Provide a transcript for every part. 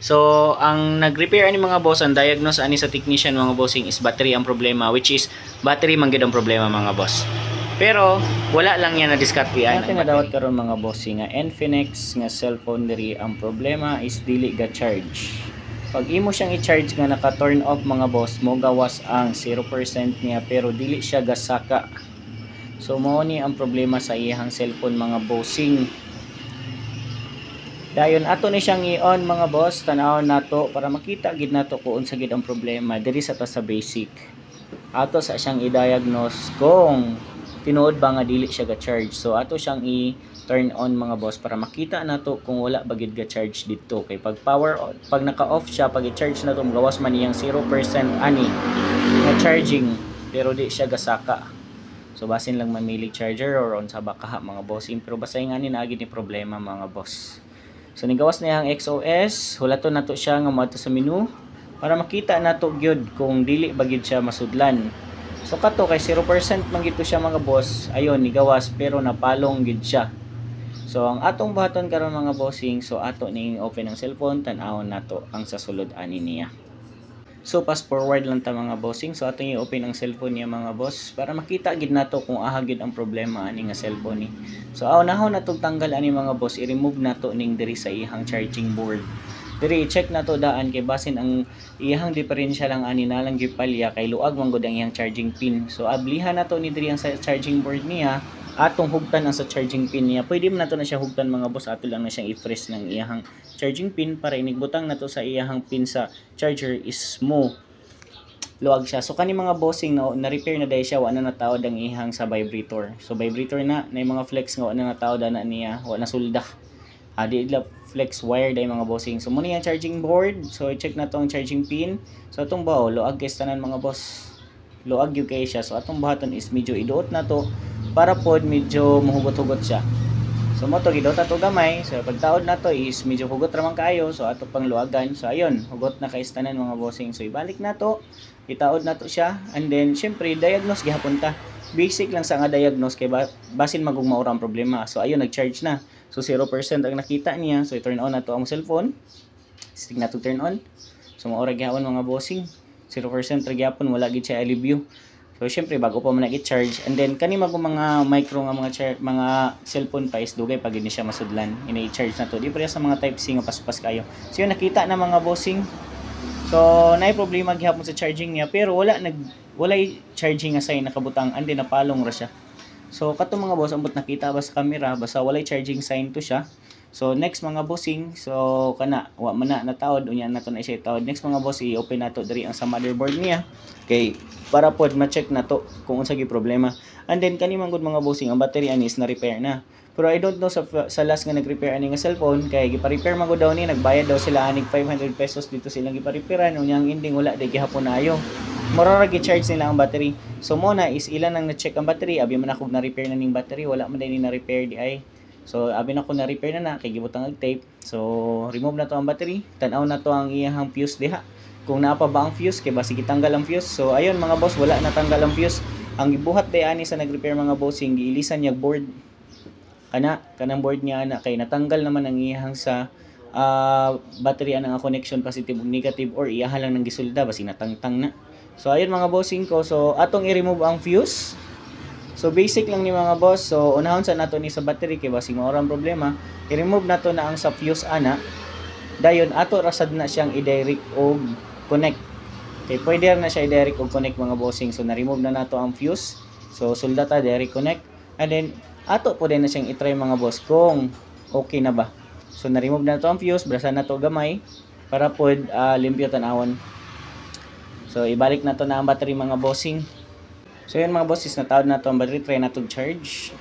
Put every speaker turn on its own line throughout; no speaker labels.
So, ang nag-repair ani mga boss, ang diagnose ani sa technician mga bossing is battery ang problema, which is battery man gyud ang problema mga boss. Pero wala lang yan na diskartean. Natin na dawat karon mga bossing nga Infinix nga cellphone diri ang problema is dili ga charge. Pag imo siyang i-charge nga naka-turn off mga boss, mo gawas ang 0% niya pero dili siya gasaka. So mao ni ang problema sa iyang cellphone mga bossing. Dayon ato ni siyang i-on mga boss, tan-awon nato para makita gid nato kung unsa gid ang problema diri sa ta sa basic. Ato sa siyang i-diagnose kung tinuod ba nga dili siya ga-charge. So ato siyang i-turn on mga boss para makita nato kung wala ba gid ga-charge dito. Kay pag power on, pag naka-off siya, pag i-charge nato magawas man iyang 0% ani nga charging pero di siya gasaka. So basin lang mamili charger or on sa bakaha mga boss. Pero basahin nga ni naagid ni problema mga boss. So nigawas na yung XOS, hulaton nato siya nga moadto sa menu para makita nato gyud kung dili ba gyud siya masudlan. So kato kay 0% man gito siya mga boss. Ayon nigawas pero napalong gyud siya. So ang atong buhaton karon mga bossing, so ato ning open ang cellphone, tan-awon nato ang sa sulod ani niya. So fast forward lang ta mga bossing. So ato i-open ang cellphone niya mga boss para makita gid nato kung aha gid ang problema ani nga cellphone ni. So ahon natong tanggal ani mga boss, i-remove nato ning diri sa ihang charging board. Diri i-check nato daan kay basin ang ihang diferensya lang ani nalang gipalya kay luag man gud ang ihang charging pin. So ablihan nato ni diri ang sa charging board niya, atong hugtan ang sa charging pin niya. Pwede man nato na siya hugtan mga boss, ato lang na siyang i-freeze ng iyang charging pin para inigbutang nato sa iyang pin sa charger is mo luag siya. So kani mga bossing na repair na dai siya, wa na natawad ang ihang sa vibrator. So vibrator na mga flex nga wa na natawad na niya, wa na sulda. Di ila flex wire dai mga bossing. So muna yung charging board. So i-check na to ang charging pin. So atong bao luag kay tanan mga boss. Luag gyud kay siya. So atong buhaton is medyo iduot na to para pod medyo mahugot-hugot siya. So mo to gidot ato gamay. So pagtaod na to is medyo hugot ra man kaayo. So ato pang luagan. So ayun, hugot na kay tanan mga bossing. So ibalik na to. Itaod na to siya. And then syempre diagnose gihapon ta. Basic lang sa nga diagnose kay basin magug maura ang problema. So ayun, nag-charge na. So 0% ang nakita niya. So i-turn on na to ang cellphone. Stick na to turn on. So maura gihapon mga bossing. 0% ra gihapon, wala gid siya alibyo. So syempre bago pa man nag-charge, and then kani mga micro nga mga cellphone pa is dugay pag hindi siya masudlan. Ini-charge na to. Di pa sa mga type C nga paspas kayo. So yun, nakita na mga bossing. So naay problema gihapon sa charging niya pero wala charging nga sign nakabutang, and then napalong ra siya. So kato mga boss, ambot nakita ba sa camera basta walay charging sign to siya. So next mga bossing, so kana wa man na natawad unya nato na siya tawad. Next mga boss, i-open nato diri ang sa motherboard niya kay para pod ma-check nato kung unsa gi problema. And then kani man gud mga bossing, ang battery ani is na repair na. Pero I don't know sa last nga nag-repair ani nga cellphone kay gipa-repair man gud daw ni, nagbayad daw sila anig 500 pesos dito silang gipa-repairan, unya ang ending wala day gihapon na ayo. Mura gi-charge nila ang battery. So mo na is ilan nang na-check ang battery, abi man ako na-repair na ning battery, wala man day ni na-repair di ay. So abi na ko na repair na kay gibutang og tape. So remove na to ang battery, tan-aw na to ang iyang fuse diha. Kung naa pa ba ang fuse kay basi gitanggal ang fuse. So ayun mga boss, wala na tanggal ang fuse. Ang gibuhat day ani sa nag-repair mga bossing, giilisan niya board. Kanang board niya ana kay natanggal naman ang iyang sa battery anang connection positive ug negative, or iyaha lang nang gisulda basi natangtang na. So ayun mga bossing ko, so atong i-remove ang fuse. So basic lang ni mga boss. So unahon sa nato ni sa battery kay basing maorang problema, i-remove nato na ang sa fuse ana. Dayon ato rasad na siyang i-direct og connect. Kay pwede na siya i-direct og connect mga bossing. So na-remove na nato ang fuse. So sulda ta direct connect. And then ato po din na siyang i-try mga boss kung okay na ba. So na-remove na to ang fuse, brasan na to gamay para pod limpyo tan-awon. So ibalik na to na ang battery mga bossing. So yun mga boss, is natawad na to ang battery, try na to charge.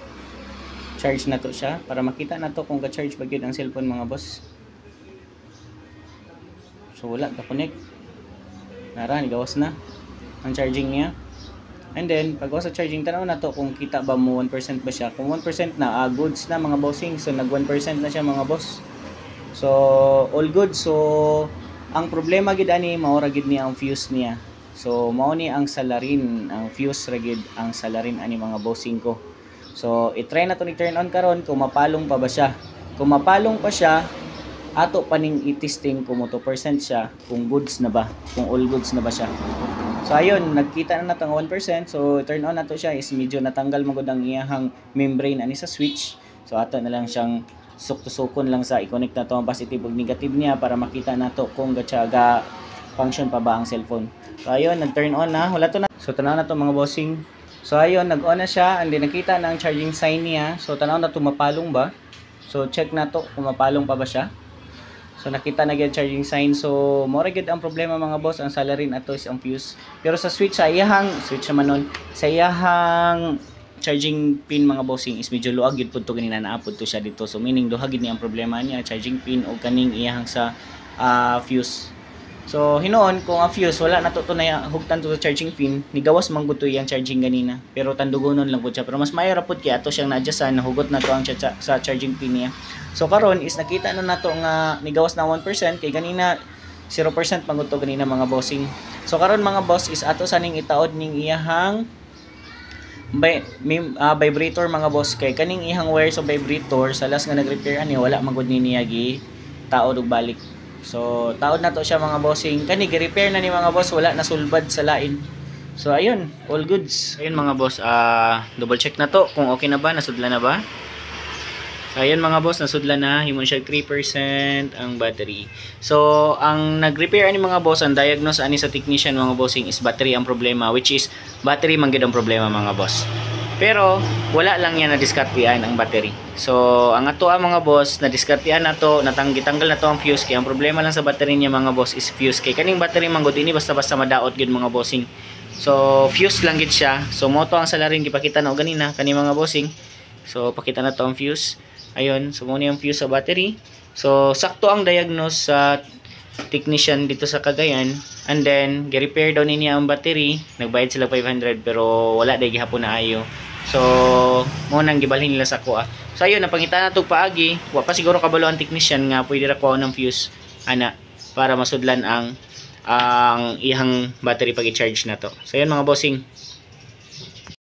Charge na to siya para makita na to kung ka-charge ba yun ang cellphone mga boss. So wala, ka-connect. Nara, nigawas na ang charging niya. And then, pag sa charging, tanaw na to kung kita ba mo 1% ba siya. Kung 1% na, goods na mga bossing. So nag 1% na siya mga boss. So all good. So ang problema gid ani, maura gid niya ang fuse niya. So mao ni ang salarin, ang fuse ra gid ang salarin ani mga bossing ko. So i-try na to ni turn on karon kung mapalong pa ba siya. Kung mapalong pa siya, ato paning i-testing kung mo 2% siya, kung goods na ba, kung all goods na ba siya. So ayun, nagkita na nato ang 1%. So turn on nato siya is medyo natanggal magud ang iyahang membrane ani sa switch. So ato na lang siyang sukon lang sa i-connect na to ang positive ug negative niya para makita nato kung gatsaga function pa ba ang cellphone. So ayun, nag-turn on na. Wala to na. So tanaw na to mga bossing. So ayun, nag-on na siya and then nakita na ang charging sign niya. So tanaw na to mapalong ba. So check na to kung mapalong pa ba siya. So nakita na gyud charging sign. So mo ra gyud ang problema mga boss, ang sala rin ato is ang fuse. Pero sa switch sa iyahang switch naman nun, sa iyahang charging pin mga bossing is medyo luag gyud pud to ganina naapod to siya dito. So meaning duha gyud ni ang problema niya, charging pin o kaning iyahang sa fuse. So hinuon kung ang fuse wala na to na hugtan to sa charging pin, nigawas man gud to iyang charging ganina. Pero tandugonon lang pud siya. Pero mas mayo ra pud kay ato siyang na-adjustan, nahugot na to ang sa charging pin niya. So karon is nakita na nato nga nigawas na 1% kay ganina 0% mangut to ganina mga bossing. So karon mga boss is ato sa ning itaod ning iyahang vibrator mga boss, kay kaning ihang wire sa vibrator sa last nga nag-repair ani wala magud ni niya gi taod og balik. So taod na to siya mga bossing, kani gi-repair na ni mga boss, wala na sulbad sa lain. So ayun, all goods. Ayun mga boss, double check na to kung okay na ba, nasudla na ba. So ayun mga boss, nasudla na, himon siya 3% ang battery. So ang nag-repair ani mga boss, ang diagnose ani sa technician mga bossing is battery ang problema, which is battery man gid ang problema mga boss. Pero wala lang yan na diskartean ang battery. So ang ato mga boss, na diskartean na to, gitanggal na to ang fuse, kay ang problema lang sa battery niya mga boss is fuse. Kay kaning battery man gud ini basta-basta madaot gid mga bossing. So fuse lang gid siya. So mo to ang salarin gipakita na og ganina kani mga bossing. So pakita na to ang fuse. Ayun, so mo ni ang fuse sa battery. So sakto ang diagnose sa technician dito sa Cagayan, and then gi-repair daw niya ang battery. Nagbayad sila 500 pero wala day gihapon na ayo. So mo nang gibalhin nila sa kuha. So ayun, napangita na to paagi. Wa pa siguro kabalo ang technician nga pwede ra kuha ng fuse ana para masudlan ang ihang battery pag i-charge na to. So ayun mga bossing.